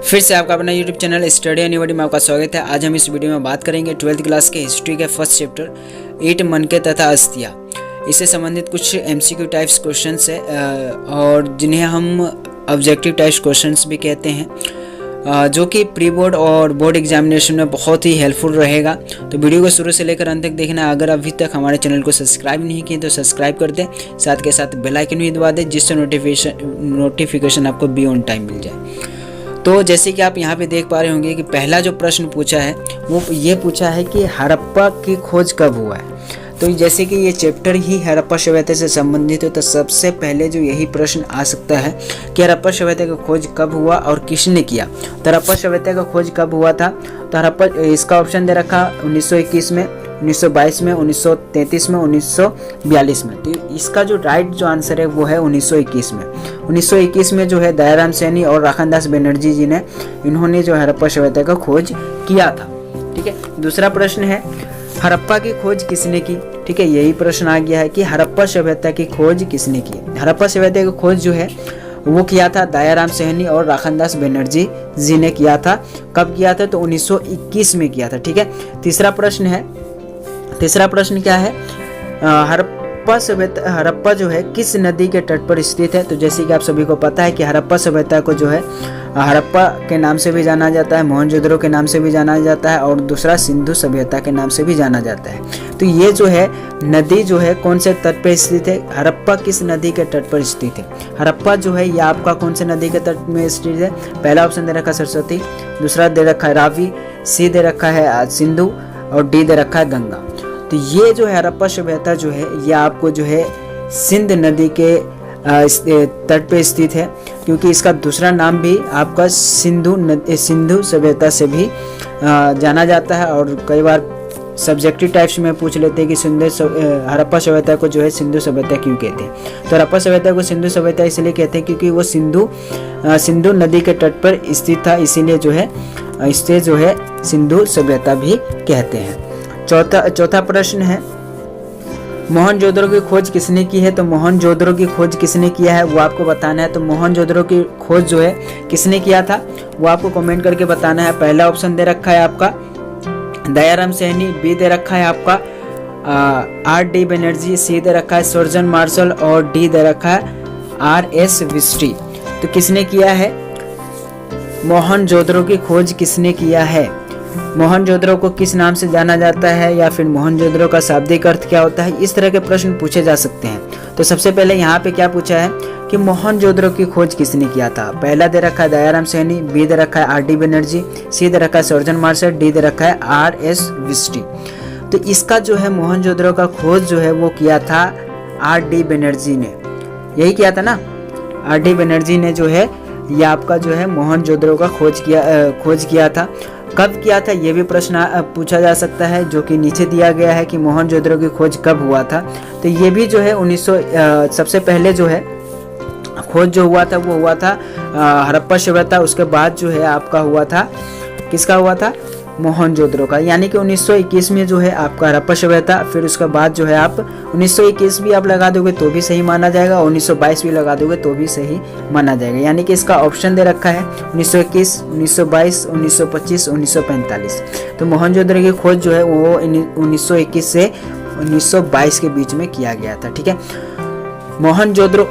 फिर से आपका अपना यूट्यूब चैनल स्टडी एनीबॉडी में आपका स्वागत है। आज हम इस वीडियो में बात करेंगे 12th क्लास के हिस्ट्री के फर्स्ट चैप्टर 8 मनके तथा अस्थियाँ। इससे संबंधित कुछ एमसीक्यू टाइप्स क्वेश्चंस है और जिन्हें हम ऑब्जेक्टिव टाइप्स क्वेश्चंस भी कहते हैं, जो कि प्री बोर्ड और बोर्ड एग्जामिनेशन में बहुत ही हेल्पफुल रहेगा। तो वीडियो को शुरू से लेकर अंत तक देखना। अगर अभी तक हमारे चैनल को सब्सक्राइब नहीं किए तो सब्सक्राइब कर दें, साथ के साथ बेल आइकन भी दबा दें जिससे नोटिफिकेशन आपको बी ऑन टाइम मिल जाए। तो जैसे कि आप यहाँ पे देख पा रहे होंगे कि पहला जो प्रश्न पूछा है वो ये पूछा है कि हड़प्पा की खोज कब हुआ है। तो जैसे कि ये चैप्टर ही हड़प्पा सभ्यता से संबंधित है, तो सबसे पहले जो यही प्रश्न आ सकता है कि हड़प्पा सभ्यता का खोज कब हुआ और किसने किया। तो हड़प्पा सभ्यता का खोज कब हुआ था, तो हड़प्पा इसका ऑप्शन दे रखा 1921 में, 1922 में, 1933 में, 1942 में। तो इसका जो राइट जो आंसर है वो है 1921 में। 1921 में जो है दयाराम सैनी और राखनदास बनर्जी जी ने इन्होंने जो हड़प्पा सभ्यता का खोज किया था। ठीक है, दूसरा प्रश्न है हड़प्पा की खोज किसने की। ठीक है, यही प्रश्न आ गया है कि हड़प्पा सभ्यता की खोज किसने की। हड़प्पा सभ्यता की खोज जो है वो किया था दयाराम सैनी और राखनदास बनर्जी जी ने किया था। कब किया था, तो 1921 में किया था। ठीक है, तीसरा प्रश्न क्या है, हड़प्पा जो है किस नदी के तट पर स्थित है। तो जैसे कि आप सभी को पता है कि हड़प्पा सभ्यता को जो है हड़प्पा के नाम से भी जाना जाता है, मोहनजोदड़ो के नाम से भी जाना जाता है और दूसरा सिंधु सभ्यता के नाम से भी जाना जाता है। तो ये जो है नदी जो है कौन से तट पर स्थित है, हड़प्पा किस नदी के तट पर स्थित है। हड़प्पा जो है ये आपका कौन से नदी के तट में स्थित है। पहला ऑप्शन दे रखा है सरस्वती, दूसरा दे रखा है रावी, सी दे रखा है सिंधु और डी दे रखा है गंगा। तो ये जो है हड़प्पा सभ्यता जो है ये आपको जो है सिंध नदी के तट पे स्थित है, क्योंकि इसका दूसरा नाम भी आपका सिंधु सभ्यता से भी जाना जाता है। और कई बार सब्जेक्टिव टाइप्स में पूछ लेते हैं कि हड़प्पा सभ्यता को जो है सिंधु सभ्यता क्यों कहते हैं। तो हड़प्पा सभ्यता को सिंधु सभ्यता इसलिए कहते हैं क्योंकि वो सिंधु नदी के तट पर स्थित था, इसीलिए जो है इसे जो है सिंधु सभ्यता भी कहते हैं। चौथा प्रश्न है मोहनजोदड़ो की खोज किसने की है। तो मोहनजोदड़ो की खोज किसने किया है वो आपको बताना है। तो मोहनजोदड़ो की खोज जो है किसने किया था वो आपको कमेंट करके बताना है। पहला ऑप्शन दे रखा है आपका दयाराम सैनी, बी दे रखा है आपका R.D. बनर्जी, सी दे रखा है सर्जन मार्शल और डी दे रखा है R.S. विस्टी। तो किसने किया है, मोहनजोदड़ो की खोज किसने किया है। मोहनजोदड़ो को किस नाम से जाना जाता है या फिर मोहनजोदड़ो का शाब्दिक अर्थ क्या होता है, इस तरह के प्रश्न पूछे जा सकते हैं। तो सबसे पहले यहाँ पे क्या पूछा है कि मोहनजोदड़ो की खोज किसने किया था। पहला दे रखा है दयाराम सैनी, बी दे रखा है R.D. बनर्जी, सी दे रखा है सर्जन मार्शल, डी दे रखा है R.S. विस्टी। तो इसका जो है मोहनजोदड़ो का खोज जो है वो किया था R.D. बनर्जी ने, यही किया था ना। R.D. बनर्जी ने जो है ये आपका जो है मोहनजोदड़ो का खोज किया था। कब किया था ये भी प्रश्न पूछा जा सकता है, जो कि नीचे दिया गया है कि मोहनजोदड़ो की खोज कब हुआ था। तो ये भी जो है 1900 सबसे पहले जो है खोज जो हुआ था वो हुआ था हड़प्पा सभ्यता। उसके बाद जो है आपका हुआ था, किसका हुआ था, मोहनजोदड़ो का। यानी कि 1921 में जो है आपका हड़प्पा सभ्यता, फिर उसके बाद जो है आप 1921 भी आप लगा दोगे तो भी सही माना जाएगा, 1922 भी लगा दोगे तो भी सही माना जाएगा। यानी कि इसका ऑप्शन दे रखा है 1921, 1922, 1925, 1945। तो मोहनजोदड़ो की खोज जो है वो 1921 से 1922 के बीच में किया गया था। ठीक है, मोहनजोदड़ो।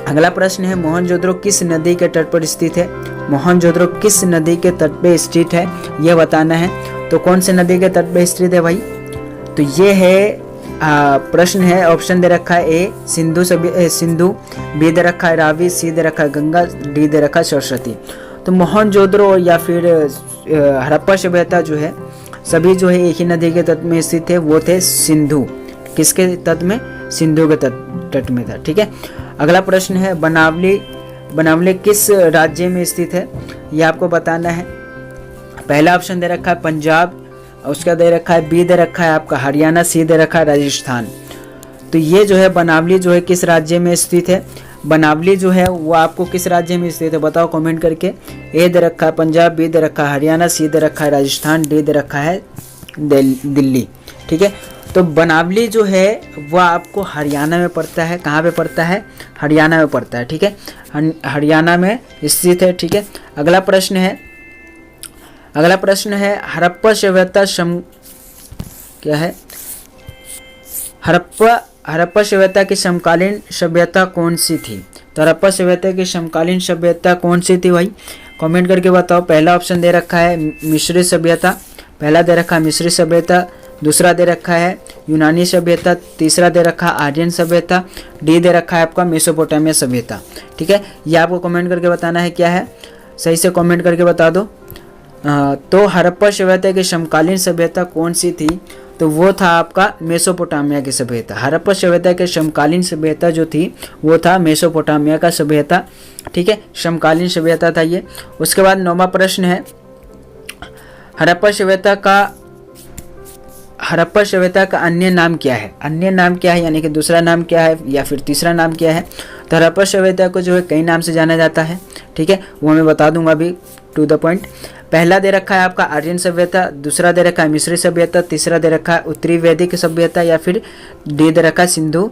अगला प्रश्न है मोहनजोदड़ो किस नदी के तट पर स्थित है। मोहनजोदड़ो किस नदी के तट पे स्थित है यह बताना है। तो कौन से नदी के तट पे स्थित है भाई, तो ये है प्रश्न है, ऑप्शन दे रखा है ए सिंधु, बी दे रखा है रावी, सी दे रखा है गंगा, डी दे रखा है सरस्वती। तो मोहनजोदड़ो या फिर हड़प्पा सभ्यता जो है सभी जो है एक ही नदी के तट में स्थित है, वो थे सिंधु। किसके तट में, सिंधु के तट में था। ठीक है, अगला प्रश्न है बनावली किस राज्य में स्थित है, ये आपको बताना है। पहला ऑप्शन दे रखा है पंजाब, उसका दे रखा है बी दे रखा है आपका हरियाणा, सी दे रखा है राजस्थान। तो ये जो है बनावली जो है किस राज्य में स्थित है, बनावली जो है वो आपको किस राज्य में स्थित है बताओ कमेंट करके। ए दे रखा है पंजाब, बी दे रखा है हरियाणा, सी दे रखा है राजस्थान, डी दे रखा है दिल्ली। ठीक है, तो बनावली जो है वह आपको हरियाणा में पड़ता है। कहाँ पे पड़ता है? हरियाणा में पड़ता है, ठीक है, हरियाणा में स्थित है, ठीक है। अगला प्रश्न है हड़प्पा सभ्यता क्या है? हड़प्पा सभ्यता की समकालीन सभ्यता कौन सी थी? तो हड़प्पा सभ्यता की समकालीन सभ्यता कौन सी थी भाई? कमेंट करके बताओ। पहला ऑप्शन दे रखा है मिस्री सभ्यता, पहला दे रखा है मिस्री सभ्यता, दूसरा दे रखा है यूनानी सभ्यता, तीसरा दे रखा आर्यन सभ्यता, डी दे रखा है आपका मेसोपोटामिया सभ्यता, ठीक है। ये आपको कमेंट करके बताना है क्या है, सही से कमेंट करके बता दो। तो हड़प्पा सभ्यता की समकालीन सभ्यता कौन सी थी? तो वो था आपका मेसोपोटामिया की सभ्यता। हड़प्पा सभ्यता के समकालीन सभ्यता जो थी वो था मेसोपोटामिया का सभ्यता, ठीक है, समकालीन सभ्यता था ये। उसके बाद 9वां प्रश्न है हड़प्पा सभ्यता का अन्य नाम क्या है? अन्य नाम क्या है यानी कि दूसरा नाम क्या है या फिर तीसरा नाम क्या है? तो हड़प्पा सभ्यता को जो है कई नाम से जाना जाता है, ठीक है, वो मैं बता दूंगा अभी टू द पॉइंट। पहला दे रखा है आपका आर्यन सभ्यता, दूसरा दे रखा है मिस्री सभ्यता, तीसरा दे रखा है उत्तरी वैदिक सभ्यता या फिर डी दे रखा है सिंधु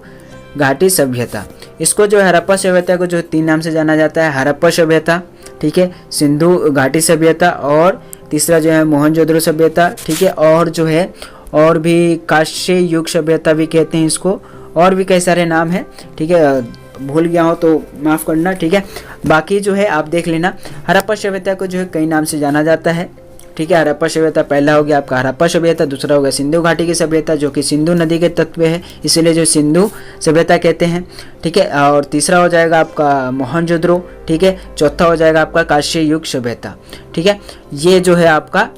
घाटी सभ्यता। इसको जो है हड़प्पा सभ्यता को जो 3 नाम से जाना जाता है, हड़प्पा सभ्यता, ठीक है, सिंधु घाटी सभ्यता और तीसरा जो है मोहनजोदड़ो सभ्यता, ठीक है, और जो है और भी कांस्य युग सभ्यता भी कहते हैं इसको, और भी कई सारे नाम हैं, ठीक है, भूल गया हो तो माफ़ करना, ठीक है। बाकी जो है आप देख लेना। हड़प्पा सभ्यता को जो है कई नाम से जाना जाता है, ठीक है। हड़प्पा सभ्यता पहला हो गया आपका हड़प्पा सभ्यता, दूसरा हो गया सिंधु घाटी की सभ्यता जो कि सिंधु नदी के तट पे है, इसीलिए जो सिंधु सभ्यता कहते हैं, ठीक है, और तीसरा हो जाएगा आपका मोहनजोदड़ो, ठीक है, चौथा हो जाएगा आपका कांस्य युग सभ्यता, ठीक है। ये जो है आपका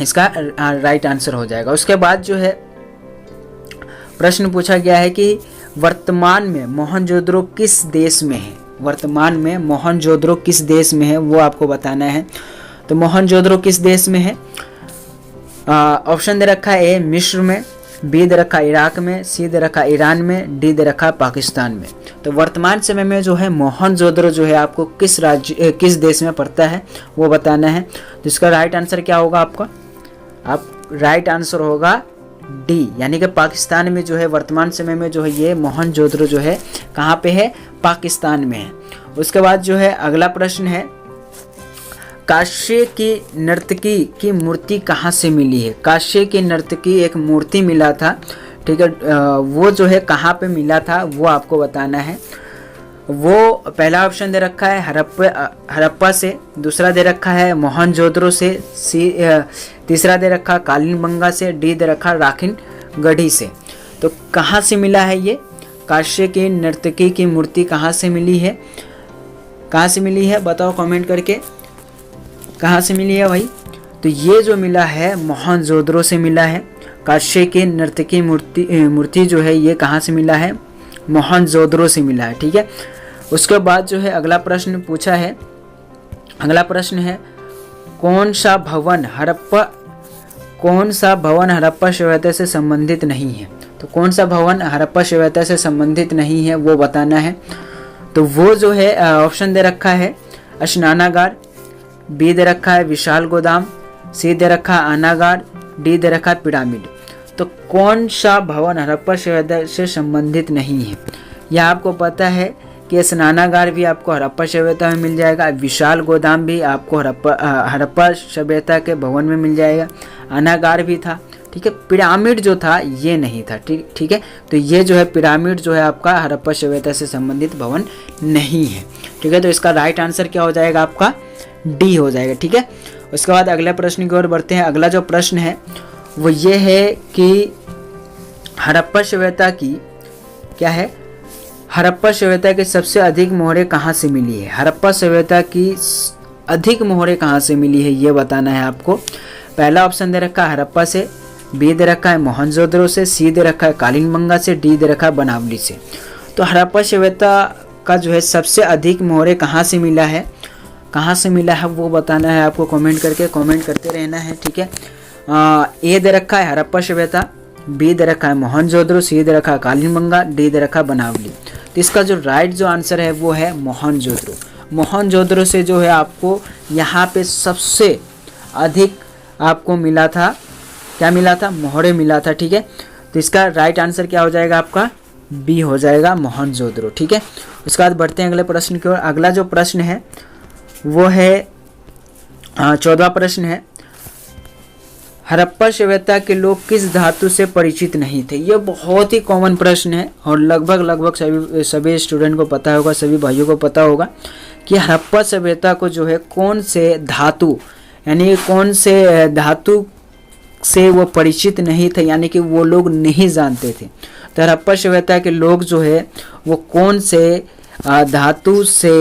इसका राइट आंसर हो जाएगा। उसके बाद जो है प्रश्न पूछा गया है कि वर्तमान में मोहनजोदड़ो किस देश में है? वर्तमान में मोहनजोदड़ो किस देश में है वो आपको बताना है। तो मोहनजोदड़ो किस देश में है? ऑप्शन दे रखा है ए मिस्र में, बी दे रखा इराक में, सी दे रखा ईरान में, डी दे रखा पाकिस्तान में। तो वर्तमान समय में जो है मोहनजोदड़ो जो है आपको किस देश में पड़ता है वो बताना है। तो इसका राइट आंसर क्या होगा आपका? राइट आंसर होगा डी, यानी कि पाकिस्तान में जो है वर्तमान समय में जो है ये मोहनजोदड़ो जो है कहाँ पे है? पाकिस्तान में है। उसके बाद जो है अगला प्रश्न है कांस्य की नर्तकी की मूर्ति कहाँ से मिली है? कांस्य की नर्तकी एक मूर्ति मिला था, ठीक है, वो जो है कहाँ पे मिला था वो आपको बताना है। वो पहला ऑप्शन दे रखा है हड़प्पा से, दूसरा दे रखा है मोहनजोदड़ो से, तीसरा दे रखा कालीनबंगा से, डी दे रखा राखिन गढ़ी से। तो कहाँ से मिला है ये? कांस्य की नर्तकी की मूर्ति कहाँ से मिली है? कहाँ से मिली है बताओ कमेंट करके, कहाँ से मिली है भाई? तो ये जो मिला है मोहनजोदड़ो से मिला है। कांस्य की नर्तकी मूर्ति जो है ये कहाँ से मिला है? मोहनजोदड़ो से मिला है, ठीक है। उसके बाद जो है अगला प्रश्न पूछा है, अगला प्रश्न है कौन सा भवन हड़प्पा सभ्यता से संबंधित नहीं है? तो कौन सा भवन हड़प्पा सभ्यता से संबंधित नहीं है वो बताना है। तो वो जो है ऑप्शन दे रखा है स्नानागार, बी दे रखा है विशाल गोदाम, सी दे रखा है अनागार, डी दे रखा है पिरामिड। तो कौन सा भवन हड़प्पा सभ्यता से संबंधित नहीं है? यह आपको पता है कि स्नानागार भी आपको हड़प्पा सभ्यता में मिल जाएगा, विशाल गोदाम भी आपको हड़प्पा सभ्यता के भवन में मिल जाएगा, अनागार भी था, ठीक है। पिरामिड जो था ये नहीं था, ठीक है। तो ये जो है पिरामिड जो है आपका हड़प्पा सभ्यता से संबंधित भवन नहीं है, ठीक है। तो इसका राइट आंसर क्या हो जाएगा आपका? डी हो जाएगा, ठीक है। उसके बाद अगले प्रश्न की ओर बढ़ते हैं। अगला जो प्रश्न है वो ये है कि हड़प्पा सभ्यता की क्या है? हड़प्पा सभ्यता की सबसे अधिक मोहरें कहाँ से मिली है? हड़प्पा सभ्यता की अधिक मोहरें कहाँ से मिली है ये बताना है आपको। पहला ऑप्शन दे रखा है हड़प्पा से, बी दे रखा है मोहनजोदड़ो से, सी दे रखा है कालीनबंगा से, डी दे रखा है बनावली से। तो हड़प्पा सभ्यता का जो है सबसे अधिक मोहरें कहाँ से मिला है, कहाँ से मिला है वो बताना है आपको। कमेंट करते रहना है, ठीक है। ए दे रखा है हड़प्पा सभ्यता, बी दे रखा है मोहनजोदड़ो, सी दे रखा है कालीनबंगा, डी दे रखा है बनावली। तो इसका जो राइट जो आंसर है वो है मोहनजोदड़ो। मोहनजोदड़ो से जो है आपको यहाँ पे सबसे अधिक आपको मिला था, क्या मिला था? मोहरे मिला था, ठीक है। तो इसका राइट आंसर क्या हो जाएगा आपका, बी हो जाएगा, मोहनजोदड़ो। ठीक है, उसके बाद बढ़ते हैं अगले प्रश्न की ओर। अगला जो प्रश्न है वो है 14वां प्रश्न है, हड़प्पा सभ्यता के लोग किस धातु से परिचित नहीं थे। ये बहुत ही कॉमन प्रश्न है और लगभग सभी स्टूडेंट को पता होगा, सभी भाइयों को पता होगा कि हड़प्पा सभ्यता को जो है कौन से धातु, यानी कौन से धातु से वो परिचित नहीं थे, यानी कि वो लोग नहीं जानते थे। तो हड़प्पा सभ्यता के लोग जो है वो कौन से धातु से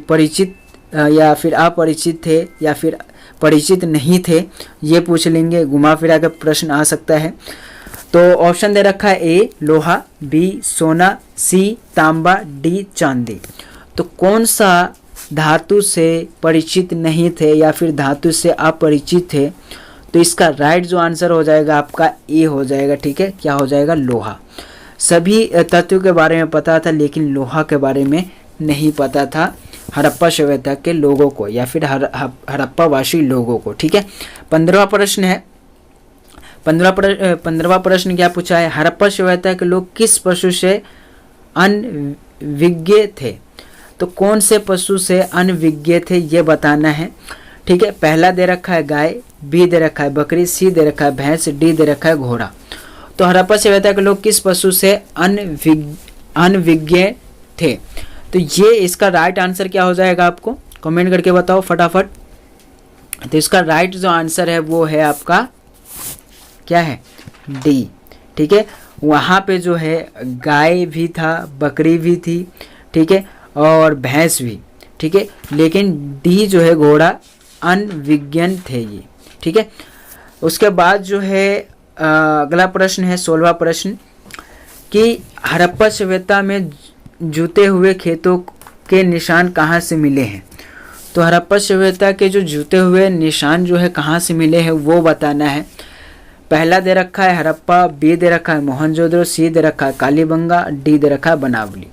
परिचित या फिर अपरिचित थे या फिर परिचित नहीं थे, ये पूछ लेंगे। घुमा फिरा के प्रश्न आ सकता है। तो ऑप्शन दे रखा है ए लोहा, बी सोना, सी तांबा, डी चांदी। तो कौन सा धातु से परिचित नहीं थे या फिर धातु से अपरिचित थे, तो इसका राइट जो आंसर हो जाएगा आपका ए हो जाएगा। ठीक है, क्या हो जाएगा, लोहा। सभी तत्वों के बारे में पता था लेकिन लोहा के बारे में नहीं पता था हड़प्पा सभ्यता के लोगों को या फिर हड़प्पा वासी लोगों को। ठीक है, 15वां प्रश्न है। 15वां प्रश्न क्या पूछा है, हड़प्पा सभ्यता के लोग किस पशु से अनविज्ञ थे। तो कौन से पशु से अनविज्ञ थे ये बताना है। ठीक है, पहला दे रखा है गाय, बी दे रखा है बकरी, सी दे रखा है भैंस, डी दे रखा है घोड़ा। तो हड़प्पा सभ्यता के लोग किस पशु से अनविज्ञ थे, तो ये इसका राइट आंसर क्या हो जाएगा, आपको कमेंट करके बताओ फटाफट। तो इसका राइट जो आंसर है वो है आपका क्या है, डी। ठीक है, वहाँ पे जो है गाय भी था, बकरी भी थी, ठीक है, और भैंस भी। ठीक है, लेकिन डी जो है घोड़ा अनविज्ञ थे ये। ठीक है, उसके बाद जो है अगला प्रश्न है 16वां प्रश्न कि हड़प्पा सभ्यता में जूते हुए खेतों के निशान कहाँ से मिले हैं। तो हड़प्पा सभ्यता के जो जूते हुए निशान जो है कहाँ से मिले हैं वो बताना है। पहला दे रखा है हड़प्पा, बी दे रखा है मोहनजोदड़ो, सी दे रखा है कालीबंगा, डी दे रखा है बनावली।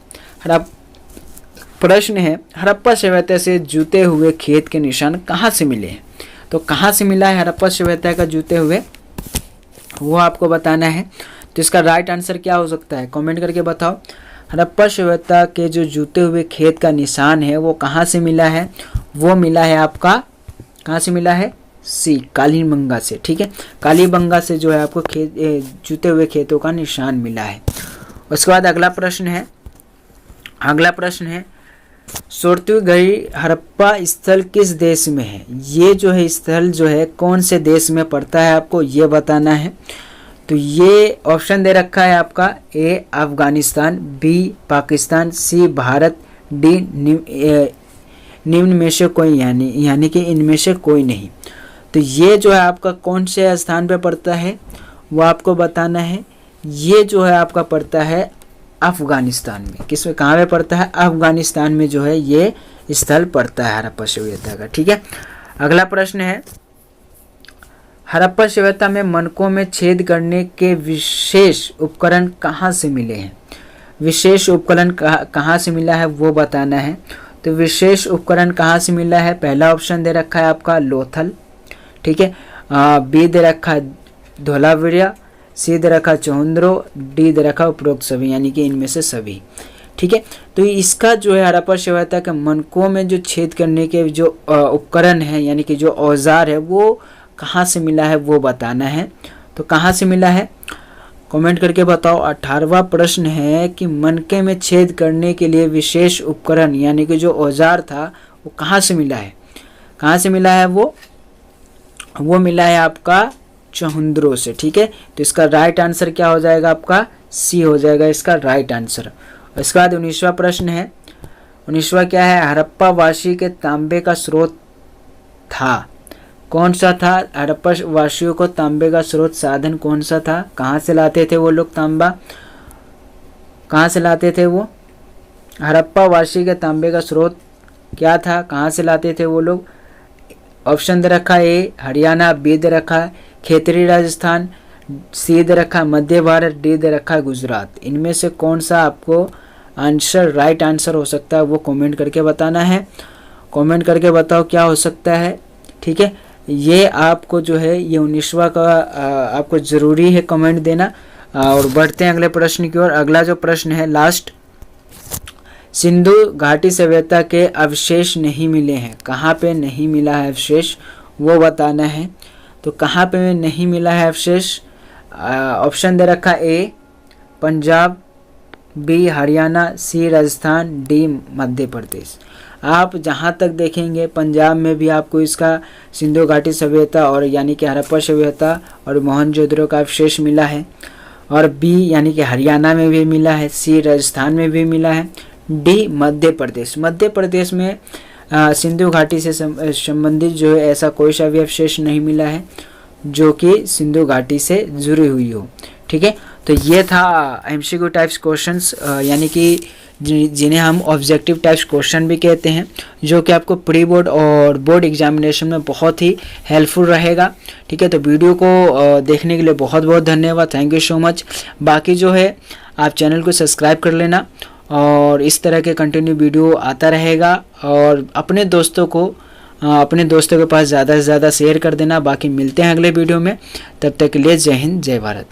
प्रश्न है हड़प्पा सभ्यता से जूते हुए खेत के निशान कहाँ से मिले हैं। तो कहाँ से मिला है हड़प्पा सभ्यता का जूते हुए, वो आपको बताना है। तो इसका राइट आंसर क्या हो सकता है, कमेंट करके बताओ। हड़प्पा सभ्यता के जो जूते हुए खेत का निशान है वो कहाँ से मिला है, वो मिला है आपका, कहाँ से मिला है, सी कालीबंगा से। ठीक है, कालीबंगा से जो है आपको जूते हुए खेतों का निशान मिला है। उसके बाद अगला प्रश्न है सोरती गई हड़प्पा स्थल किस देश में है। ये जो है स्थल जो है कौन से देश में पड़ता है आपको ये बताना है। तो ये ऑप्शन दे रखा है आपका ए अफगानिस्तान, बी पाकिस्तान, सी भारत, डी निम्न में से कोई, यानी कि इनमें से कोई नहीं। तो ये जो है आपका कौन से स्थान पे पड़ता है वो आपको बताना है। ये जो है आपका पड़ता है अफगानिस्तान में। किस में, कहाँ पे पड़ता है, अफगानिस्तान में जो है ये स्थल पड़ता है हड़प्पा सभ्यता का। ठीक है, अगला प्रश्न है हड़प्पा सभ्यता में मनकों में छेद करने के विशेष उपकरण कहाँ से मिले हैं। विशेष उपकरण कहाँ से मिला है वो बताना है। तो विशेष उपकरण कहाँ से मिला है, पहला ऑप्शन दे रखा है आपका लोथल, ठीक है, बी दे रखा है धोलावीरा, सी दे रखा चौहंद्रो, डी दे रखा उपरोक्त सभी, यानी कि इनमें से सभी। ठीक है, तो इसका जो है हड़प्पा सभ्यता के मनकों में जो छेद करने के जो उपकरण है, यानी कि जो औजार है, वो कहाँ से मिला है वो बताना है। तो कहाँ से मिला है कमेंट करके बताओ। 18वां प्रश्न है कि मनके में छेद करने के लिए विशेष उपकरण, यानी कि जो औजार था वो कहाँ से मिला है, कहाँ से मिला है वो मिला है आपका चौहंद्रो से। ठीक है, तो इसका राइट आंसर क्या हो जाएगा आपका, सी हो जाएगा इसका राइट आंसर। इसके बाद 19वां प्रश्न है। 19वां क्या है, हड़प्पा वासी के तांबे का स्रोत था, कौन सा था। हड़प्पा वासियों को तांबे का स्रोत साधन कौन सा था, कहाँ से लाते थे वो लोग तांबा, कहाँ से लाते थे वो, हड़प्पा वासी के तांबे का स्रोत क्या था, कहाँ से लाते थे वो लोग। ऑप्शन दे रखा है ए हरियाणा, बी दे रखा है खेतरी राजस्थान, सी दे रखा है मध्य भारत, डी दे रखा है गुजरात। इनमें से कौन सा आपको आंसर राइट आंसर हो सकता है वो कमेंट करके बताना है। कमेंट करके बताओ क्या हो सकता है। ठीक है, ये आपको जो है ये 19वां का आपको ज़रूरी है कमेंट देना। और बढ़ते हैं अगले प्रश्न की ओर। अगला जो प्रश्न है लास्ट, सिंधु घाटी सभ्यता के अवशेष नहीं मिले हैं, कहाँ पे नहीं मिला है अवशेष वो बताना है। तो कहाँ पे नहीं मिला है अवशेष, ऑप्शन दे रखा ए पंजाब, बी हरियाणा, सी राजस्थान, डी मध्य प्रदेश। आप जहाँ तक देखेंगे पंजाब में भी आपको इसका सिंधु घाटी सभ्यता और यानी कि हड़प्पा सभ्यता और मोहनजोदड़ो का अवशेष मिला है, और बी यानी कि हरियाणा में भी मिला है, सी राजस्थान में भी मिला है, डी मध्य प्रदेश। मध्य प्रदेश में सिंधु घाटी से संबंधित जो है ऐसा कोई सा भी अवशेष नहीं मिला है जो कि सिंधु घाटी से जुड़ी हुई हो। ठीक है, तो ये था एमसीक्यू टाइप्स क्वेश्चंस, यानी कि जिन्हें हम ऑब्जेक्टिव टाइप्स क्वेश्चन भी कहते हैं, जो कि आपको प्री बोर्ड और बोर्ड एग्जामिनेशन में बहुत ही हेल्पफुल रहेगा। ठीक है, तो वीडियो को देखने के लिए बहुत बहुत धन्यवाद, थैंक यू सो मच। बाकी जो है आप चैनल को सब्सक्राइब कर लेना और इस तरह के कंटिन्यू वीडियो आता रहेगा, और अपने दोस्तों के पास ज़्यादा से ज़्यादा शेयर कर देना। बाकी मिलते हैं अगले वीडियो में, तब तक के लिए जय हिंद जय भारत।